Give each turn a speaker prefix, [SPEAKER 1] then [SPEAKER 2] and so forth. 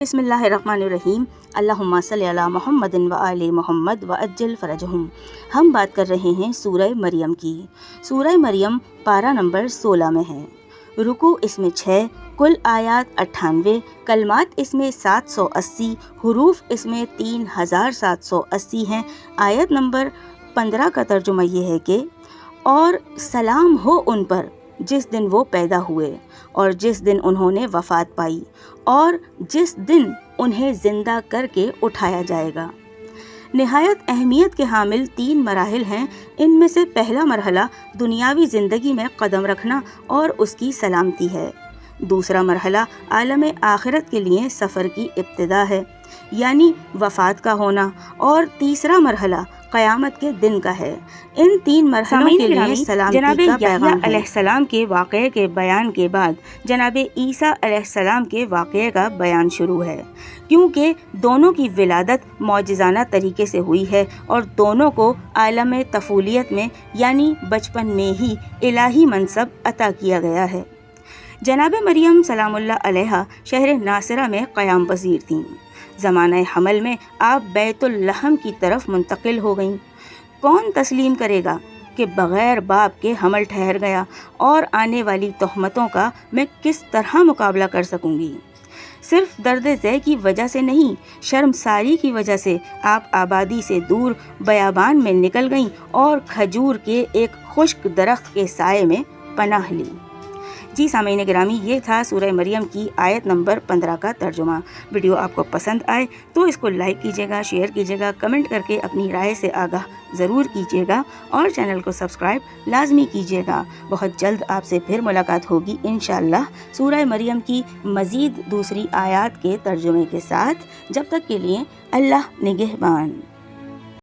[SPEAKER 1] بسم اللہ الرحمن الرحیم۔ اللہم صلی علی محمد و آل محمد و عجل فرجہم۔ ہم بات کر رہے ہیں سورہ مریم کی۔ سورہ مریم پارہ نمبر 16 میں ہے۔ رکوع اس میں 6، کل آیات 98، کلمات اس میں 780، حروف اس میں 3780 ہیں۔ آیت نمبر 15 کا ترجمہ یہ ہے کہ اور سلام ہو ان پر جس دن وہ پیدا ہوئے اور جس دن انہوں نے وفات پائی اور جس دن انہیں زندہ کر کے اٹھایا جائے گا۔ نہایت اہمیت کے حامل 3 مراحل ہیں۔ ان میں سے پہلا مرحلہ دنیاوی زندگی میں قدم رکھنا اور اس کی سلامتی ہے۔ دوسرا مرحلہ عالم آخرت کے لیے سفر کی ابتدا ہے، یعنی وفات کا ہونا، اور تیسرا مرحلہ قیامت کے دن کا ہے۔ ان 3 مرحلوں کے لیے سلامتی جناب یحییٰ علیہ السلام کے واقعے کے بیان کے بعد جناب عیسیٰ علیہ السلام کے واقعے کا بیان شروع ہے، کیونکہ دونوں کی ولادت معجزانہ طریقے سے ہوئی ہے اور دونوں کو عالم طفولیت میں یعنی بچپن میں ہی الہی منصب عطا کیا گیا ہے۔ جناب مریم سلام اللہ علیہا شہر ناصرہ میں قیام پذیر تھیں۔ زمانہ حمل میں آپ بیت اللحم کی طرف منتقل ہو گئیں۔ کون تسلیم کرے گا کہ بغیر باپ کے حمل ٹھہر گیا، اور آنے والی تہمتوں کا میں کس طرح مقابلہ کر سکوں گی؟ صرف درد ذہ کی وجہ سے نہیں، شرمساری کی وجہ سے آپ آبادی سے دور بیابان میں نکل گئیں اور کھجور کے ایک خشک درخت کے سائے میں پناہ لی۔ جی سامعین گرامی، یہ تھا سورہ مریم کی آیت نمبر 15 کا ترجمہ۔ ویڈیو آپ کو پسند آئے تو اس کو لائک کیجیے گا، شیئر کیجیے گا، کمنٹ کر کے اپنی رائے سے آگاہ ضرور کیجیے گا، اور چینل کو سبسکرائب لازمی کیجیے گا۔ بہت جلد آپ سے پھر ملاقات ہوگی انشاءاللہ سورہ مریم کی مزید دوسری آیات کے ترجمے کے ساتھ۔ جب تک کے لیے اللہ نگہبان۔